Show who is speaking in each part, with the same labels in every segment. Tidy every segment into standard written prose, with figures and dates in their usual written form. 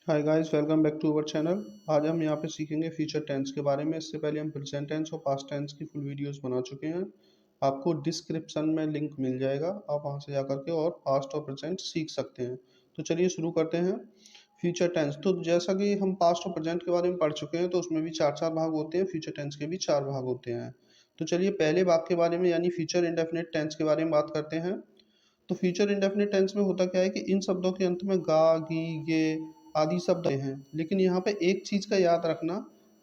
Speaker 1: Hi guys, welcome back to our channel. आज हम यहाँ पे सीखेंगे फ्यूचर टेंस के बारे में। इससे पहले हम प्रेजेंट टेंस और पास्ट टेंस की फुल वीडियोस बना चुके हैं। आपको डिस्क्रिप्शन में लिंक मिल जाएगा, आप वहाँ से जाकर के और पास्ट और प्रेजेंट सीख सकते हैं। तो चलिए शुरू करते हैं। फ्यूचर टेंस, तो जैसा कि हम पास्ट और प्रेजेंट के बारे में पढ़ चुके हैं, तो उसमें भी चार चार भाग होते हैं। फ्यूचर टेंस के भी चार भाग होते हैं। तो चलिए पहले भाग के बारे में यानी फ्यूचर इंडेफिनिट टेंस के बारे में बात करते हैं। तो फ्यूचर इंडेफिनिट टेंस में होता क्या है कि इन शब्दों के अंत में गा, गी, गे आदि शब्द हैं, लेकिन यहाँ पे एक चीज का याद रखना,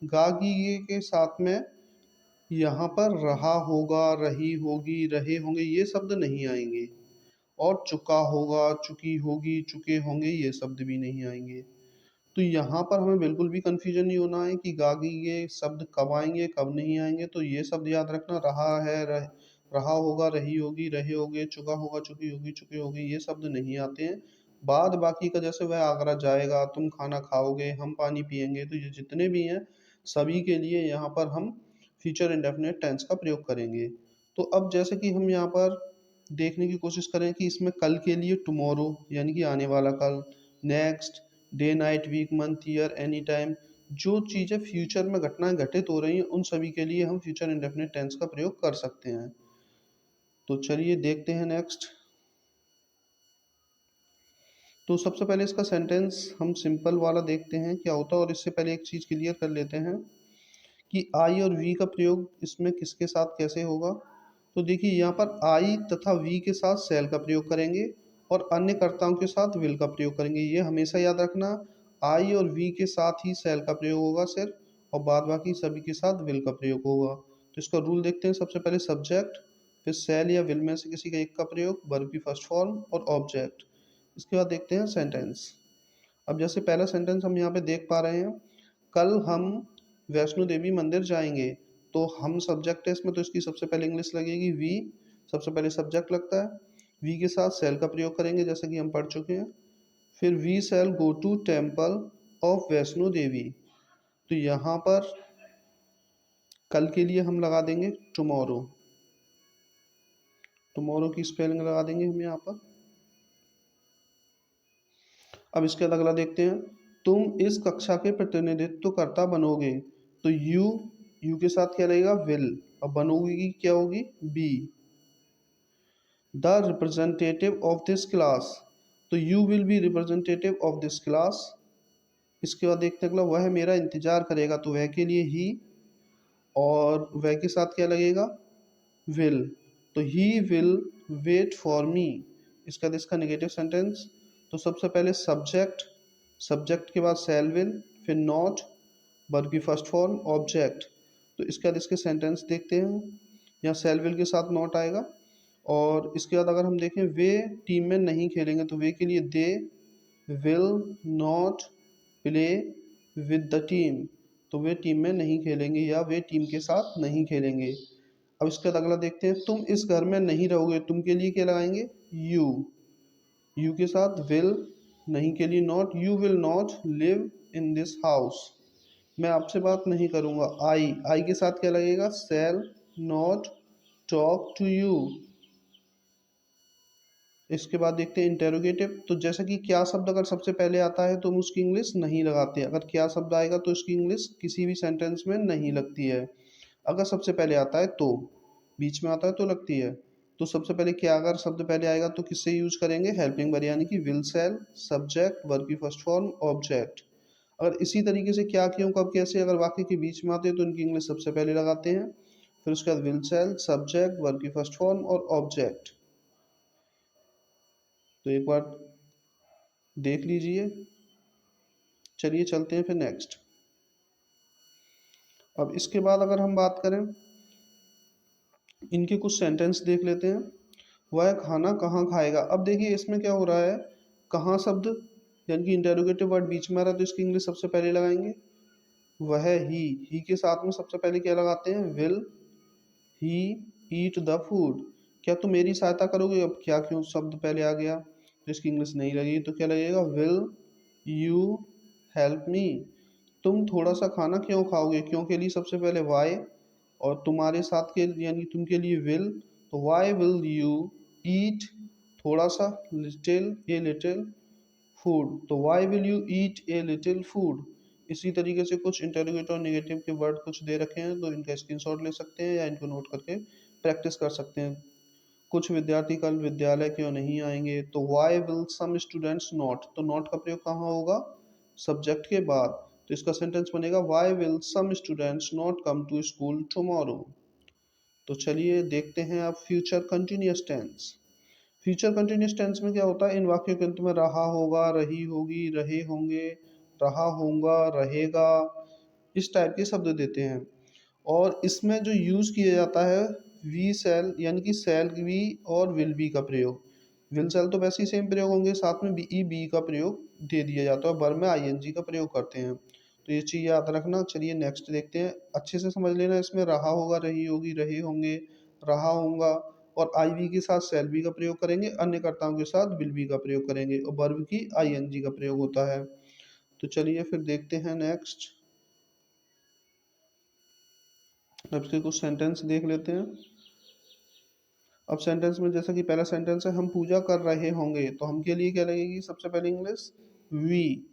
Speaker 1: गा, गी, गे के साथ में यहाँ पर रहा होगा, रही होगी, रहे होंगे ये शब्द नहीं आएंगे। और चुका होगा, चुकी होगी, चुके होंगे ये शब्द भी नहीं आएंगे। तो यहाँ पर हमें बिल्कुल भी कंफ्यूजन नहीं होना है कि गा, गी, गे शब्द कब आएंगे कब नहीं आएंगे। तो ये शब्द याद रखना, रहा है, रहा होगा, रही होगी, रहे होगे, चुका होगा, चुकी होगी, चुके होंगे ये शब्द नहीं आते हैं। बाद बाकी का जैसे वह आगरा जाएगा, तुम खाना खाओगे, हम पानी पिएंगे, तो ये जितने भी हैं सभी के लिए यहाँ पर हम फ्यूचर इंडेफिनिट टेंस का प्रयोग करेंगे। तो अब जैसे कि हम यहाँ पर देखने की कोशिश करें कि इसमें कल के लिए टुमारो यानी कि आने वाला कल, next, day, night, week, month, year, any time, जो चीज़ें फ्यूचर में घटनाएं घटित हो रही हैं उन सभी के लिए हम फ्यूचर इंडेफिनिट टेंस का प्रयोग कर सकते हैं। तो चलिए देखते हैं नेक्स्ट। तो सबसे पहले इसका सेंटेंस हम सिंपल वाला देखते हैं क्या होता है, और इससे पहले एक चीज़ क्लियर कर लेते हैं कि आई और वी का प्रयोग इसमें किसके साथ कैसे होगा। तो देखिए यहाँ पर आई तथा वी के साथ सेल का प्रयोग करेंगे और अन्य कर्ताओं के साथ विल का प्रयोग करेंगे। ये हमेशा याद रखना, आई और वी के साथ ही सेल का प्रयोग होगा सिर्फ, और बाद बाकी सभी के साथ विल का प्रयोग होगा। तो इसका रूल देखते हैं। सबसे पहले सब्जेक्ट, फिर सेल या विल में से किसी का एक का प्रयोग, वर्ब की फर्स्ट फॉर्म और ऑब्जेक्ट। इसके बाद देखते हैं सेंटेंस। अब जैसे पहला सेंटेंस हम यहाँ पे देख पा रहे हैं, कल हम वैष्णो देवी मंदिर जाएंगे। तो हम सब्जेक्ट है इसमें, तो इसकी सबसे पहले इंग्लिश लगेगी वी। सबसे पहले सब्जेक्ट लगता है, वी के साथ सेल का प्रयोग करेंगे जैसे कि हम पढ़ चुके हैं। फिर we shall go to temple of Vaishno Devi. तो यहाँ पर कल के लिए हम लगा देंगे टुमारो। टुमारो की स्पेलिंग लगा देंगे हम यहाँ पर। अब इसके बाद अगला देखते हैं, तुम इस कक्षा के प्रतिनिधित्वकर्ता बनोगे। तो यू के साथ क्या रहेगा, विल, और बनोगी की क्या होगी, be. The representative of this class, तो you will be representative of this class. इसके बाद देखते हैं अगला, वह मेरा इंतजार करेगा। तो वह के लिए ही, और वह के साथ क्या लगेगा, विल। तो he will wait for me. इसका बाद इसका नेगेटिव सेंटेंस। तो सबसे पहले सब्जेक्ट, सब्जेक्ट के बाद सेल विल, फिर नॉट, वर्ब की फर्स्ट फॉर्म, ऑब्जेक्ट। तो इसके बाद इसके सेंटेंस देखते हैं। यहाँ सेल विल के साथ नॉट आएगा। और इसके बाद अगर हम देखें, वे टीम में नहीं खेलेंगे। तो वे के लिए दे will not play with the team. तो वे टीम में नहीं खेलेंगे या वे टीम के साथ नहीं खेलेंगे। अब इसके बाद अगला देखते हैं, तुम इस घर में नहीं रहोगे। तुम के लिए क्या लगाएंगे, यू। यू के साथ विल, नहीं के लिए not, you will not live in this house. मैं आपसे बात नहीं करूंगा। आई के साथ क्या लगेगा, shall not talk to you. इसके बाद देखते हैं इंटेरोगेटिव। तो जैसा कि क्या शब्द अगर सबसे पहले आता है तो हम उसकी इंग्लिश नहीं लगाते। अगर क्या शब्द आएगा तो उसकी इंग्लिश किसी भी सेंटेंस में नहीं लगती है। अगर सबसे पहले आता है तो, बीच में आता है तो लगती है। तो सबसे पहले क्या अगर शब्द पहले आएगा तो किससे यूज करेंगे, हेल्पिंग वर्ब यानी कि विल सेल, सब्जेक्ट, वर्ब की फर्स्ट फॉर्म, ऑब्जेक्ट। अगर इसी तरीके से क्या, क्यों, कब, कैसे अगर वाक्य के बीच में आते हैं तो इनकी इंग्लिश सबसे पहले लगाते हैं। फिर उसके बाद विल सेल, सब्जेक्ट, वर्ब की फर्स्ट फॉर्म और ऑब्जेक्ट। तो एक बार देख लीजिए। चलिए चलते हैं फिर नेक्स्ट। अब इसके बाद अगर हम बात करें, इनके कुछ सेंटेंस देख लेते हैं। वह खाना कहाँ खाएगा। अब देखिए इसमें क्या हो रहा है, कहाँ शब्द यानी कि इंटेरोगेटिव वर्ड बीच में आ रहा है तो इसकी इंग्लिश सबसे पहले लगाएंगे। वह ही के साथ में सबसे पहले क्या लगाते हैं, will he eat the food. क्या तुम मेरी सहायता करोगे। अब क्या क्यों शब्द पहले आ गया तो इसकी इंग्लिश नहीं लगेगी। तो क्या लगेगा, विल यू हेल्प मी। तुम थोड़ा सा खाना क्यों खाओगे। क्यों के लिए सबसे पहले वाई, और तुम्हारे साथ के यानी तुम के लिए विल। तो वाई विल यू ईट थोड़ा सा, लिटिल ए लिटिल फूड, तो why will you eat a little food. इसी तरीके से कुछ इंटेरोगेटिव और नेगेटिव के वर्ड कुछ दे रखे हैं, तो इनका स्क्रीनशॉट ले सकते हैं या इनको नोट करके प्रैक्टिस कर सकते हैं। कुछ विद्यार्थी कल विद्यालय क्यों नहीं आएंगे, तो why will some students not, तो नॉट का प्रयोग कहाँ होगा, सब्जेक्ट के बाद। तो इसका सेंटेंस बनेगा why will some students not come to school tomorrow. तो चलिए देखते हैं अब future continuous tense. Future continuous tense में क्या होता है, इन वाक्यों के अंत में रहा होगा, रही होगी, रहे होंगे, रहा होगा, रहेगा, इस टाइप के शब्द देते हैं। और इसमें जो यूज़ किया जाता है वी सेल, यानी कि सेल वी और विल बी का प्रयोग। विल सेल तो वैसे ही सेम प्रयोग होंगे, साथ में बी का प्रयोग दे दिया जाता है, वर्ब में आईएनजी का प्रयोग करते हैं। तो ये चीज़ याद रखना। चलिए नेक्स्ट देखते हैं, अच्छे से समझ लेना। इसमें रहा होगा, रही होगी, रहे होंगे, रहा होगा, और आई वी के साथ सेल बी का प्रयोग करेंगे, अन्य कर्ताओं के साथ विल बी का प्रयोग करेंगे, और वर्ब की आईएनजी का प्रयोग होता है। तो चलिए फिर देखते हैं नेक्स्ट। अब इसके कुछ सेंटेंस देख लेते हैं। अब सेंटेंस में जैसा कि पहला सेंटेंस है, हम पूजा कर रहे होंगे, तो हम के लिए क्या लगेगी सबसे पहले इंग्लिश, वी।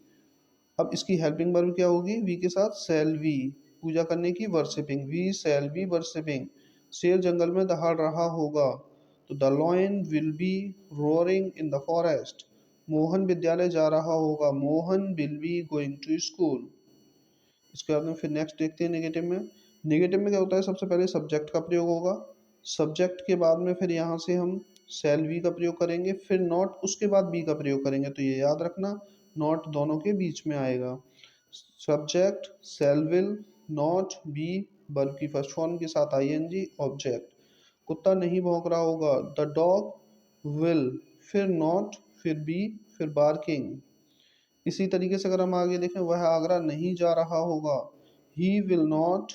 Speaker 1: अब इसकी हेल्पिंग वर्ब क्या होगी, वी के साथ सेल वी, पूजा करने की worshipping, we shall be worshipping. शेर जंगल में दहाड़ रहा होगा, तो the lion will be roaring in the forest. Mohan विद्यालय जा रहा होगा, Mohan will be going to school. इसके बाद में फिर नेक्स्ट देखते हैं नेगेटिव में। नेगेटिव में क्या होता है, सबसे पहले सब्जेक्ट का प्रयोग होगा, सब्जेक्ट के बाद में फिर यहाँ से हम सेल वी का प्रयोग करेंगे, फिर नॉट, उसके बाद बी का प्रयोग करेंगे। तो ये याद रखना, नॉट दोनों के बीच में आएगा। Subject shall will, not be, verb की फर्स्ट फॉर्म के साथ आईएनजी, ऑब्जेक्ट। कुत्ता नहीं भौंक रहा होगा, द डॉग विल, फिर नॉट, फिर बी, फिर बार्किंग। इसी तरीके से अगर हम आगे देखें, वह आगरा नहीं जा रहा होगा, he will not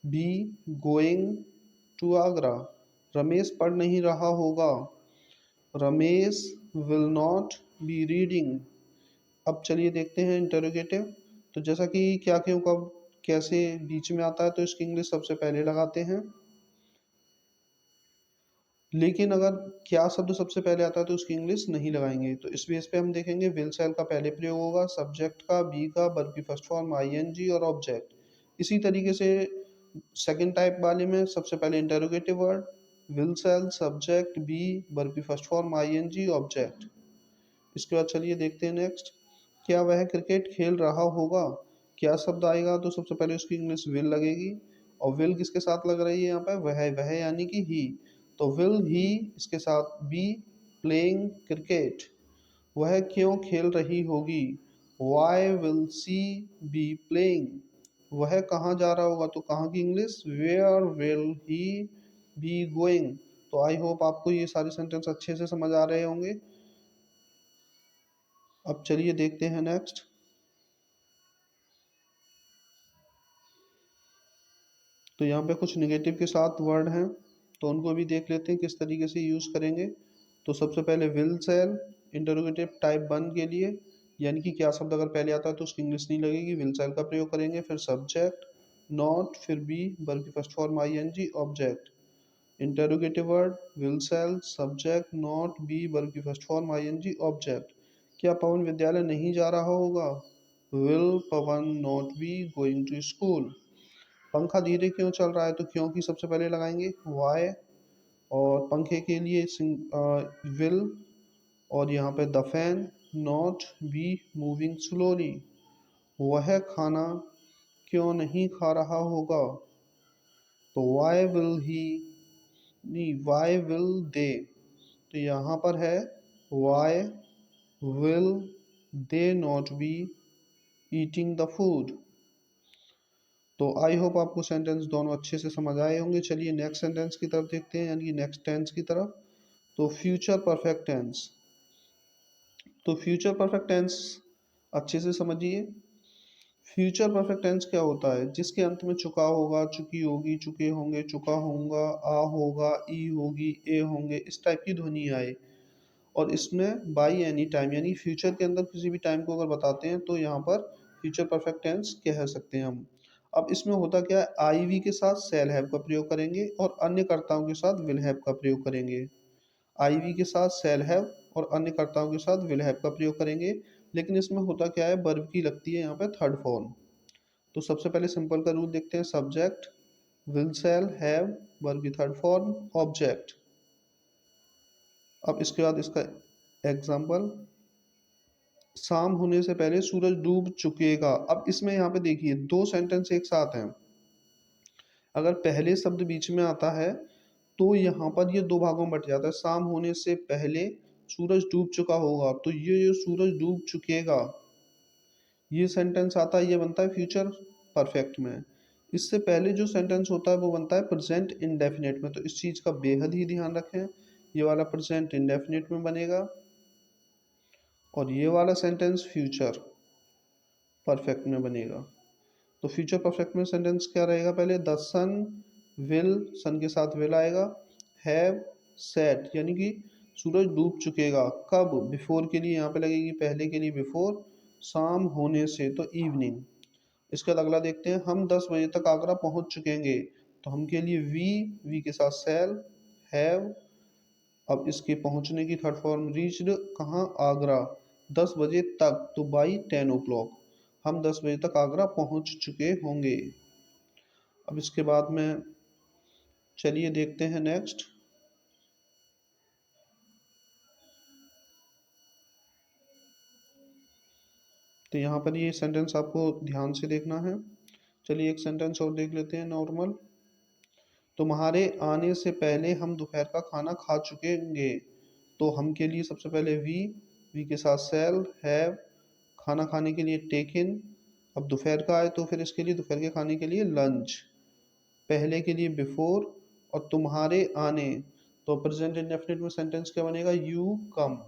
Speaker 1: be going to Agra. Ramesh पढ़ नहीं रहा होगा, Ramesh will not be reading. अब चलिए देखते हैं इंटरोगेटिव। तो जैसा कि क्या, क्यों, कब, कैसे बीच में आता है, तो इसकी इंग्लिश सबसे पहले लगाते हैं। लेकिन अगर क्या शब्द सबसे पहले आता है तो उसकी इंग्लिश नहीं लगाएंगे। तो इस बेस पे हम देखेंगे, विल सेल का पहले प्रयोग होगा, सब्जेक्ट का, बी का, वर्ब की फर्स्ट फॉर्म आईएनजी, और ऑब्जेक्ट। इसी तरीके से सेकंड टाइप वाले में सबसे पहले interrogative word, will shall, subject, be, verb की फर्स्ट फॉर्म आईएनजी, ऑब्जेक्ट। इसके बाद चलिए देखते हैं नेक्स्ट। क्या वह क्रिकेट खेल रहा होगा, क्या शब्द आएगा, तो सबसे पहले उसकी इंग्लिश विल लगेगी, और विल किसके साथ लग रही है यहाँ पे, वह यानी कि ही। तो विल ही इसके साथ बी प्लेइंग क्रिकेट। वह क्यों खेल रही होगी, why will she be playing. वह कहाँ जा रहा होगा, तो कहाँ की English, where will he be going. तो आई होप आपको ये सारे सेंटेंस अच्छे से समझ आ रहे होंगे। अब चलिए देखते हैं नेक्स्ट। तो यहाँ पे कुछ निगेटिव के साथ वर्ड हैं, तो उनको भी देख लेते हैं किस तरीके से यूज़ करेंगे। तो सबसे पहले विल सेल, इंटरोगेटिव टाइप 1 के लिए, यानी कि क्या शब्द अगर पहले आता है तो उसकी इंग्लिश नहीं लगेगी, विल सेल का प्रयोग करेंगे, फिर सब्जेक्ट, नॉट, फिर बी, वर्ब की first form ING, object. Interrogative word, will shall, subject, not, be, verb की फर्स्ट फॉर्म आईएनजी, ऑब्जेक्ट। क्या पवन विद्यालय नहीं जा रहा होगा, will Pavan not be going to school. पंखा धीरे क्यों चल रहा है, तो क्यों की सबसे पहले लगाएंगे, वाई, और पंखे के लिए विल, और यहाँ पे the fan not be moving slowly. वह खाना क्यों नहीं खा रहा होगा, तो वाई विल ही, नहीं, वाई विल दे। तो यहाँ पर है why will they not be eating the food. तो आई होप आपको सेंटेंस दोनों अच्छे से समझ आए होंगे। चलिए नेक्स्ट सेंटेंस की तरफ देखते हैं, यानी कि नेक्स्ट टेंस की तरफ। तो फ्यूचर परफेक्ट टेंस। तो फ्यूचर परफेक्ट टेंस अच्छे से समझिए। फ्यूचर परफेक्ट टेंस क्या होता है, जिसके अंत में चुका होगा, चुकी होगी, चुके होंगे, चुका होगा, आ होगा, ई होगी, ए होंगे, इस टाइप की ध्वनि आए। और इसमें बाई एनी टाइम, यानी फ्यूचर के अंदर किसी भी टाइम को अगर बताते हैं तो यहाँ पर फ्यूचर परफेक्ट टेंस कह सकते हैं हम। अब इसमें होता क्या है, आई वी के साथ सेल हैव का प्रयोग करेंगे और अन्य कर्ताओं के साथ विल हैव का प्रयोग करेंगे। आई वी के साथ सेल हैव, और अन्य कर्ताओं के साथ विल हैव का प्रयोग करेंगे। लेकिन इसमें होता क्या है, वर्ब की लगती है यहाँ पे थर्ड फॉर्म। तो सबसे पहले सिंपल का रूल देखते हैं। Subject will shall have, verb की थर्ड फॉर्म ऑब्जेक्ट। अब इसके बाद इसका एग्जाम्पल, शाम होने से पहले सूरज डूब चुकेगा। अब इसमें यहाँ पे देखिए दो सेंटेंस एक साथ हैं। अगर पहले शब्द बीच में आता है तो यहाँ पर ये दो भागों में बट जाता है। शाम होने से पहले सूरज डूब चुका होगा, तो ये जो सूरज डूब चुकेगा ये सेंटेंस आता है, ये बनता है फ्यूचर परफेक्ट में। इससे पहले जो सेंटेंस होता है वो बनता है प्रेजेंट इंडेफिनिट में। तो इस चीज़ का बेहद ही ध्यान रखें, ये वाला प्रेजेंट इंडेफिनिट में बनेगा और ये वाला सेंटेंस फ्यूचर परफेक्ट में बनेगा। तो फ्यूचर परफेक्ट में सेंटेंस क्या रहेगा, पहले द सन विल, सन के साथ विल आएगा, हैव सेट यानी कि सूरज डूब चुकेगा। कब, बिफोर के लिए यहाँ पे लगेगी, पहले के लिए बिफोर, शाम होने से तो इवनिंग। इसके बाद अगला देखते हैं, हम 10 बजे तक आगरा पहुंच चुकेंगे। तो हम के लिए वी के साथ सेल, हैव। अब इसके पहुंचने की थर्ड फॉर्म रीच्ड, कहाँ, आगरा, 10 बजे तक तो बाई 10 ओ क्लॉक, हम 10 बजे तक आगरा पहुंच चुके होंगे। अब इसके बाद में चलिए देखते हैं नेक्स्ट। तो यहाँ पर ये सेंटेंस आपको ध्यान से देखना है। चलिए एक सेंटेंस और देख लेते हैं नॉर्मल। तुम्हारे आने से पहले हम दोपहर का खाना खा चुकेंगे। तो हम के लिए सबसे पहले वी के साथ सेल, हैव, खाना खाने के लिए टेकन। अब दोपहर का आए तो फिर इसके लिए दोपहर के खाने के लिए लंच, पहले के लिए बिफोर और तुम्हारे आने। तो प्रेजेंट इंडेफिनिट में सेंटेंस क्या बनेगा, यू कम।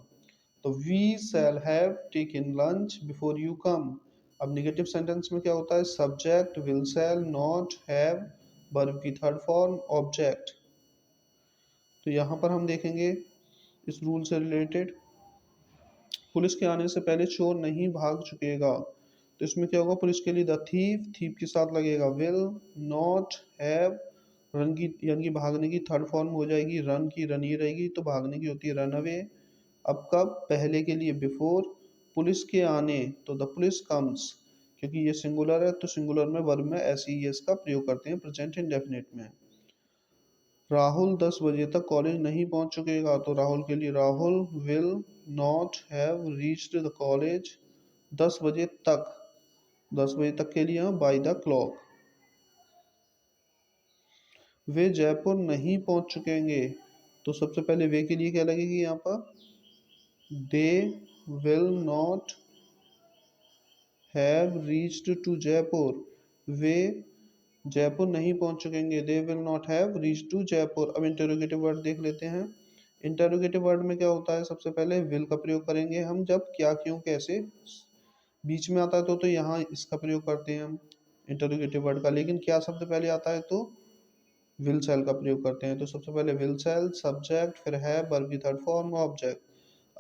Speaker 1: तो we shall have taken lunch before you come. अब नेगेटिव सेंटेंस में क्या होता है, subject will shall not have, verb की थर्ड फॉर्म ऑब्जेक्ट। तो यहाँ पर हम देखेंगे इस रूल से रिलेटेड, पुलिस के आने से पहले चोर नहीं भाग चुकेगा। तो इसमें क्या होगा, पुलिस के लिए द थीफ, थीफ के साथ लगेगा विल, नॉट हैव, रन की यानी कि भागने की थर्ड फॉर्म हो जाएगी रन की, रन ही रहेगी तो भागने की होती है रन अवे। अब कब, पहले के लिए बिफोर, पुलिस के आने तो द पुलिस कम्स, क्योंकि ये सिंगुलर है तो सिंगुलर में वर्ब में ऐसे ही का प्रयोग करते हैं प्रेजेंट इंडेफिनिट में। राहुल 10 बजे तक कॉलेज नहीं पहुंच चुकेगा। तो राहुल के लिए Rahul will not have reached the college 10 बजे तक, 10 बजे तक के लिए बाय द क्लॉक। वे जयपुर नहीं पहुंच चुकेंगे। तो सबसे पहले वे के लिए क्या लगेगी यहाँ पर, they will not have reached to Jaipur. वे जयपुर नहीं पहुंच चुकेंगे, they will not have reach to Jaipur. अब इंटरोगेटिव वर्ड देख लेते हैं। इंटरोगेटिव वर्ड में क्या होता है, सबसे पहले विल का प्रयोग करेंगे हम जब क्या, क्यों, कैसे बीच में आता है तो यहाँ इसका प्रयोग करते हैं हम इंटरोगेटिव वर्ड का। लेकिन क्या शब्द पहले आता है तो विल सेल का प्रयोग करते हैं। तो सबसे पहले विल सेल, सब्जेक्ट, फिर है, वर्ब की थर्ड फॉर्म ऑब्जेक्ट।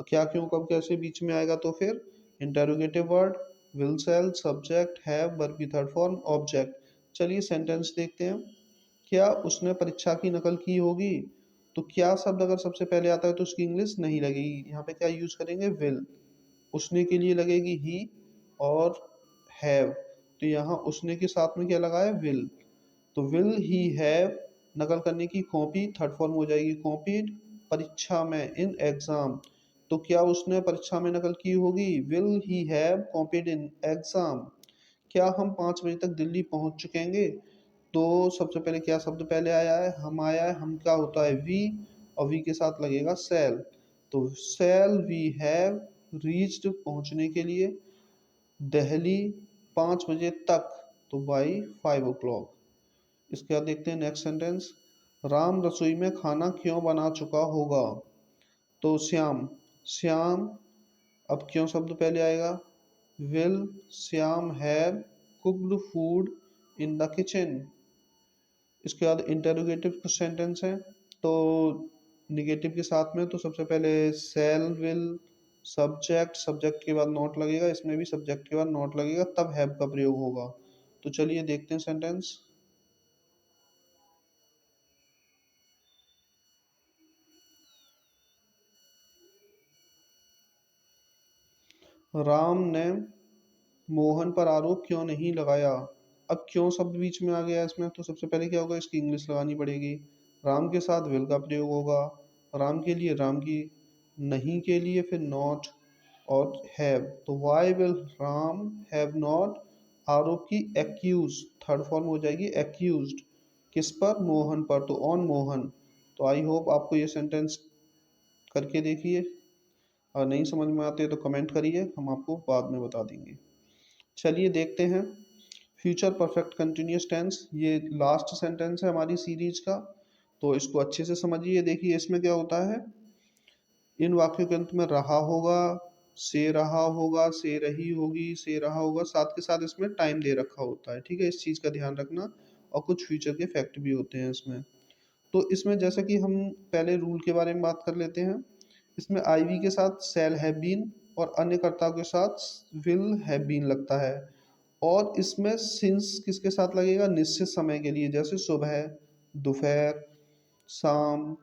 Speaker 1: क्या, क्यों, कब, कैसे बीच में आएगा तो फिर interrogative word, will shall, subject, है, वर्ब की थर्ड फॉर्म ऑब्जेक्ट। चलिए सेंटेंस देखते हैं। क्या उसने परीक्षा की नकल की होगी। तो क्या शब्द अगर सबसे पहले आता है तो उसकी इंग्लिश नहीं लगेगी, यहाँ पे क्या यूज करेंगे, विल। उसने के लिए लगेगी ही और हैव। तो यहाँ उसने के साथ में क्या लगा है, विल। तो विल ही हैव, नकल करने की कॉपी, थर्ड फॉर्म हो जाएगी कॉपीड, परीक्षा में, इन एग्जाम। तो क्या उसने परीक्षा में नकल की होगी, will he have copied in exam. क्या हम 5 बजे तक दिल्ली पहुंच चुकेंगे। तो सबसे पहले क्या शब्द पहले आया है, हम आया है, हम क्या होता है वी, और वी के साथ लगेगा सेल। तो सेल वी हैव रीच्ड, पहुंचने के लिए, दिल्ली 5 बजे तक तो बाई 5 o'clock। इसके बाद देखते हैं नेक्स्ट सेंटेंस। राम रसोई में खाना क्यों बना चुका होगा। तो श्याम, श्याम, अब क्यों शब्द पहले आएगा, will Shyam have cooked food in the kitchen. इसके बाद इंटरोगेटिव सेंटेंस है तो निगेटिव के साथ में, तो सबसे पहले सेल विल, सब्जेक्ट, सब्जेक्ट के बाद नॉट लगेगा, इसमें भी सब्जेक्ट के बाद नॉट लगेगा तब हैव का प्रयोग होगा। तो चलिए देखते हैं सेंटेंस। राम ने मोहन पर आरोप क्यों नहीं लगाया। अब क्यों शब्द बीच में आ गया इसमें, तो सबसे पहले क्या होगा, इसकी इंग्लिश लगानी पड़ेगी। राम के साथ विल का प्रयोग होगा। राम के लिए राम की, नहीं के लिए फिर नॉट और हैव। तो why will Ram have not, आरोप की एक्यूज, थर्ड फॉर्म हो जाएगी एक्यूज्ड, किस पर, मोहन पर, तो ऑन मोहन। तो आई होप आपको ये सेंटेंस करके देखिए, और नहीं समझ में आते तो कमेंट करिए, हम आपको बाद में बता देंगे। चलिए देखते हैं फ्यूचर परफेक्ट कंटिन्यूस टेंस, ये लास्ट सेंटेंस है हमारी सीरीज का, तो इसको अच्छे से समझिए। देखिए इसमें क्या होता है, इन वाक्यों के अंत में रहा होगा, से रहा होगा, से रही होगी, से रहा होगा, साथ के साथ इसमें टाइम दे रखा होता है, ठीक है, इस चीज़ का ध्यान रखना। और कुछ फ्यूचर के फैक्ट भी होते हैं इसमें। तो इसमें जैसे कि हम पहले रूल के बारे में बात कर लेते हैं। इसमें आईवी के साथ शैल हैव बीन और अन्य कर्ताओं के साथ विल हैव बीन लगता है। और इसमें सिंस किसके साथ लगेगा, निश्चित समय के लिए, जैसे सुबह, दोपहर, शाम,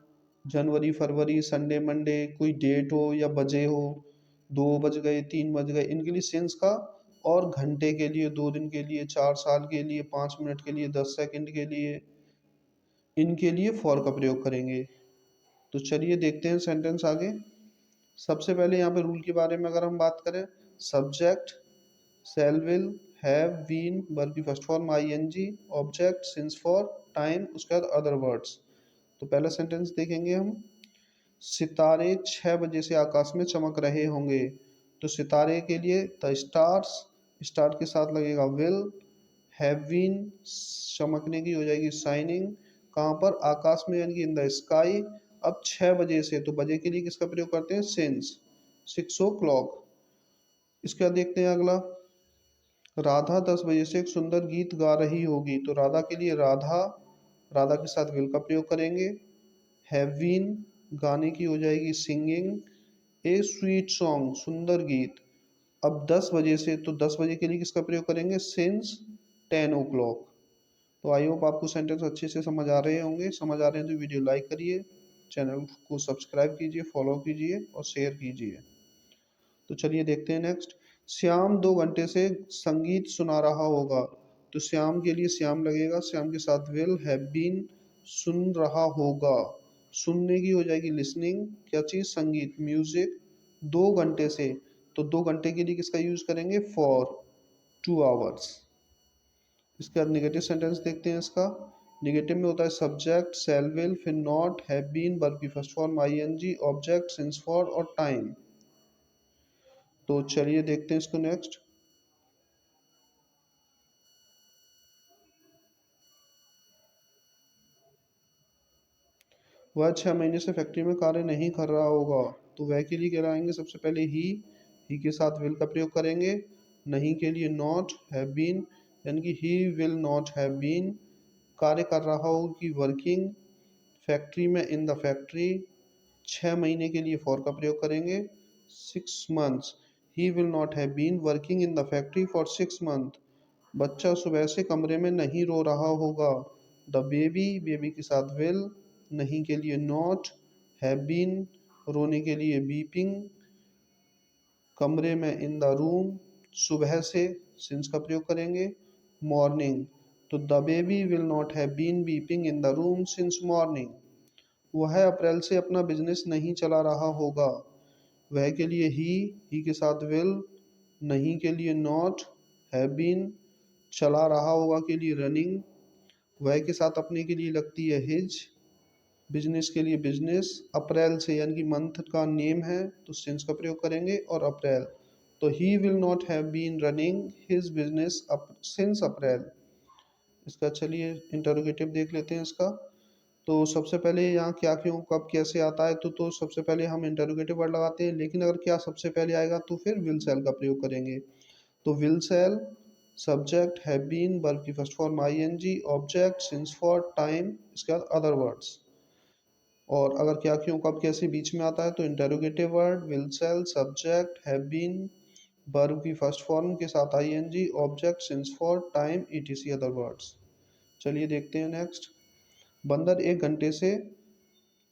Speaker 1: जनवरी फरवरी, संडे मंडे, कोई डेट हो या बजे हो, 2 बज गए, 3 बज गए, इनके लिए सिंस का। और घंटे के लिए, 2 दिन के लिए, 4 साल के लिए, 5 मिनट के लिए, 10 सेकंड के लिए, इनके लिए फॉर का प्रयोग करेंगे। तो चलिए देखते हैं सेंटेंस आगे। सबसे पहले यहाँ पे रूल के बारे में अगर हम बात करें, subject shall will have been, verb की first form ING, object since for time, उसके बाद अदर वर्ड्स। तो पहला सेंटेंस देखेंगे हम, सितारे 6 बजे से आकाश में चमक रहे होंगे। तो सितारे के लिए द स्टार्स, स्टार के साथ लगेगा विल, हैव बीन चमकने की हो जाएगी शाइनिंग, कहाँ पर, आकाश में, यानी कि इन द स्काई। अब 6 बजे से, तो बजे के लिए किसका प्रयोग करते हैं, सिंस, 6 o'clock। इसके बाद देखते हैं अगला, राधा 10 बजे से एक सुंदर गीत गा रही होगी। तो राधा के लिए राधा, राधा के साथ विल का प्रयोग करेंगे। हैव बीन गाने की हो जाएगी सिंगिंग ए स्वीट सॉन्ग, सुंदर गीत। अब 10 बजे से, तो 10 बजे के लिए किसका प्रयोग करेंगे, सिंस 10 o'clock। तो आई होप आपको सेंटेंस अच्छे से समझ आ रहे होंगे, समझ आ रहे हैं तो वीडियो लाइक करिए, चैनल को सब्सक्राइब कीजिए, फॉलो कीजिए और शेयर कीजिए। तो चलिए देखते हैं नेक्स्ट, श्याम 2 घंटे से संगीत सुना रहा होगा। तो श्याम के लिए श्याम लगेगा, श्याम के साथ विल हैव बीन, सुन रहा होगा, सुनने की हो जाएगी लिसनिंग, क्या चीज़, संगीत, म्यूजिक, 2 घंटे से। तो 2 घंटे के लिए किसका यूज करेंगे, फॉर 2 hours। इसके बाद निगेटिव सेंटेंस देखते हैं इसका। निगेटिव में होता है सब्जेक्ट शैल विल, फिर नॉट, हैव बीन, वर्ब की first form ING, object since for और टाइम। तो चलिए देखते हैं इसको नेक्स्ट। वह 6 महीने से फैक्ट्री में कार्य नहीं कर रहा होगा। तो वह के लिए क्या लाएंगे, सबसे पहले ही के साथ विल का प्रयोग करेंगे। नहीं के लिए नॉट, हैव बीन, यानी कि he will not have been, कार्य कर रहा हो कि वर्किंग, फैक्ट्री में, इन द फैक्ट्री। 6 महीने के लिए फॉर का प्रयोग करेंगे। 6 months, he will not have been working in the factory for 6 months। बच्चा सुबह से कमरे में नहीं रो रहा होगा। द बेबी, बेबी के साथ विल, नहीं के लिए नॉट, हैव बीन, रोने के लिए बीपिंग, कमरे में, इन द रूम, सुबह से, सिंस का प्रयोग करेंगे। मॉर्निंग, तो the baby will not have been weeping in the room since morning. वह अप्रैल से अपना बिजनेस नहीं चला रहा होगा। वह के लिए ही के साथ विल, नहीं के लिए नॉट, हैव बीन, चला रहा होगा के लिए रनिंग, वह के साथ अपने के लिए लगती है हिज, बिजनेस के लिए बिजनेस, अप्रैल से, यानी कि मंथ का नेम है तो सिंस का प्रयोग करेंगे, और अप्रैल। तो he will not have been running his business since April. इसका चलिए इंटरोगेटिव देख लेते हैं इसका। तो सबसे पहले यहाँ क्या, क्यों, कब, कैसे आता है, तो सबसे पहले हम इंटरोगेटिव वर्ड लगाते हैं, लेकिन अगर क्या सबसे पहले आएगा तो फिर विल सेल का प्रयोग करेंगे। तो will shall, subject have been, verb की first form ING, object since for time, इसके बाद अदर वर्ड्स। और अगर क्या, क्यों, कब, कैसे बीच में आता है तो interrogative word, will shall, subject have been, verb की फर्स्ट फॉर्म के साथ I N G, object since for time, E T C other words. चलिए देखते हैं नेक्स्ट, बंदर 1 घंटे से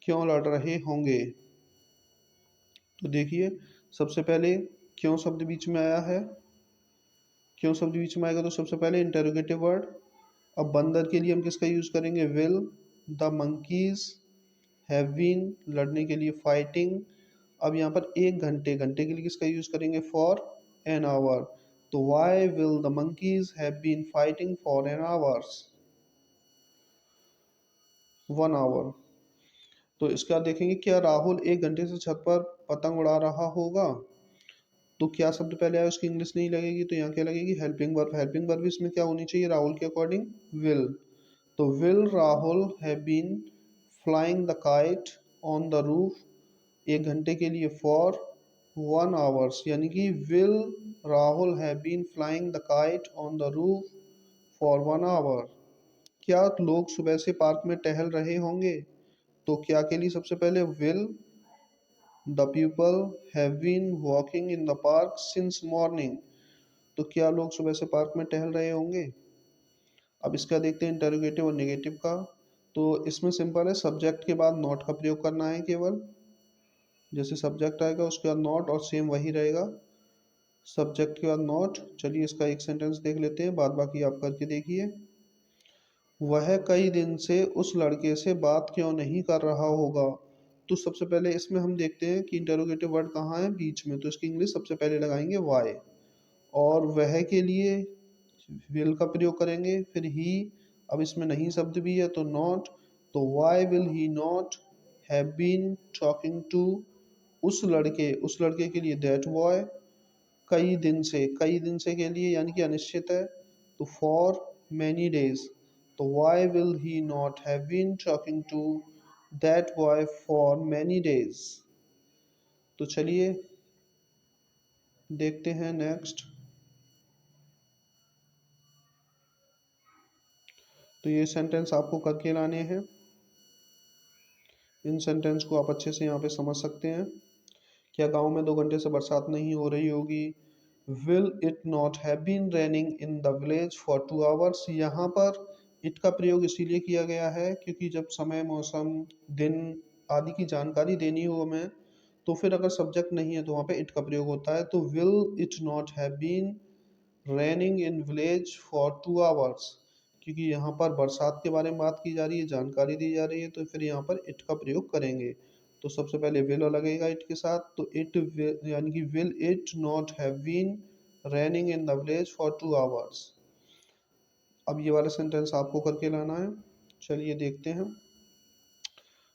Speaker 1: क्यों लड़ रहे होंगे। तो देखिए सबसे पहले क्यों शब्द बीच में आया है? क्यों शब्द बीच में आएगा? तो सबसे पहले इंटेरोगेटिव वर्ड। अब बंदर के लिए हम किसका यूज करेंगे? Will. The monkeys have been, लड़ने के लिए फाइटिंग। अब यहाँ पर एक घंटे, घंटे के लिए किसका यूज करेंगे? For an hour. तो why will the monkeys have been fighting for an hours, 1 hour. तो इसके बाद देखेंगे क्या राहुल 1 घंटे से छत पर पतंग उड़ा रहा होगा? तो क्या शब्द पहले आया उसकी इंग्लिश नहीं लगेगी, तो यहाँ क्या लगेगी? Helping verb. हेल्पिंग वर्ब इसमें क्या होनी चाहिए राहुल के अकॉर्डिंग? विल। तो will Rahul have been flying the kite on the roof, 1 घंटे के लिए फॉर 1 आवर्स, यानी कि will Rahul have been flying the kite on the roof for 1 hour. क्या लोग सुबह से पार्क में टहल रहे होंगे? तो क्या के लिए सबसे पहले will the people have been walking in the park since morning. तो क्या लोग सुबह से पार्क में टहल रहे होंगे? अब इसका देखते हैं इंटरोगेटिव और नेगेटिव का। तो इसमें सिंपल है, सब्जेक्ट के बाद नॉट का प्रयोग करना है केवल। जैसे सब्जेक्ट आएगा उसके बाद नॉट और सेम वही रहेगा, सब्जेक्ट के बाद नॉट। चलिए इसका एक सेंटेंस देख लेते हैं, बाद बाकी आप करके देखिए। वह कई दिन से उस लड़के से बात क्यों नहीं कर रहा होगा? तो सबसे पहले इसमें हम देखते हैं कि इंटरोगेटिव वर्ड कहाँ है? बीच में। तो इसकी इंग्लिश सबसे पहले लगाएंगे वाई, और वह के लिए विल का प्रयोग करेंगे, फिर ही। अब इसमें नहीं शब्द भी है तो नॉट। तो why will he not have been talking to, उस लड़के के लिए दैट बॉय। कई दिन से, कई दिन से के लिए यानी कि अनिश्चित है, तो फॉर मैनी डेज। तो why will he not have been talking to that boy for many days. तो चलिए देखते हैं नेक्स्ट। तो ये सेंटेंस आपको करके लाने हैं, इन सेंटेंस को आप अच्छे से यहाँ पे समझ सकते हैं। क्या गांव में 2 घंटे से बरसात नहीं हो रही होगी? Will it not have been raining in the village for 2 hours. यहाँ पर इट का प्रयोग इसीलिए किया गया है क्योंकि जब समय, मौसम, दिन आदि की जानकारी देनी हो हमें, तो फिर अगर सब्जेक्ट नहीं है तो वहाँ पे इट का प्रयोग होता है। तो will it not have been raining in village for 2 hours, क्योंकि यहाँ पर बरसात के बारे में बात की जा रही है, जानकारी दी जा रही है, तो फिर यहाँ पर इट का प्रयोग करेंगे। तो सबसे पहले विल लगेगा इट के साथ, तो इट यानी कि will it not have been raining in the village for 2 hours. अब ये वाला सेंटेंस आपको करके लाना है, चलिए देखते हैं।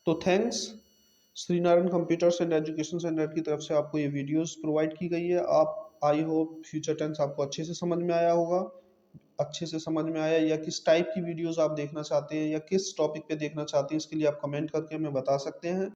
Speaker 1: तो thanks, Shrinarayan computers and education centre की तरफ से आपको ये वीडियोस प्रोवाइड की गई है। आप, आई होप फ्यूचर टेंस आपको अच्छे से समझ में आया होगा। अच्छे से समझ में आया, या किस टाइप की वीडियोस आप देखना चाहते हैं या किस टॉपिक पे देखना चाहते हैं, इसके लिए आप कमेंट करके हमें बता सकते हैं।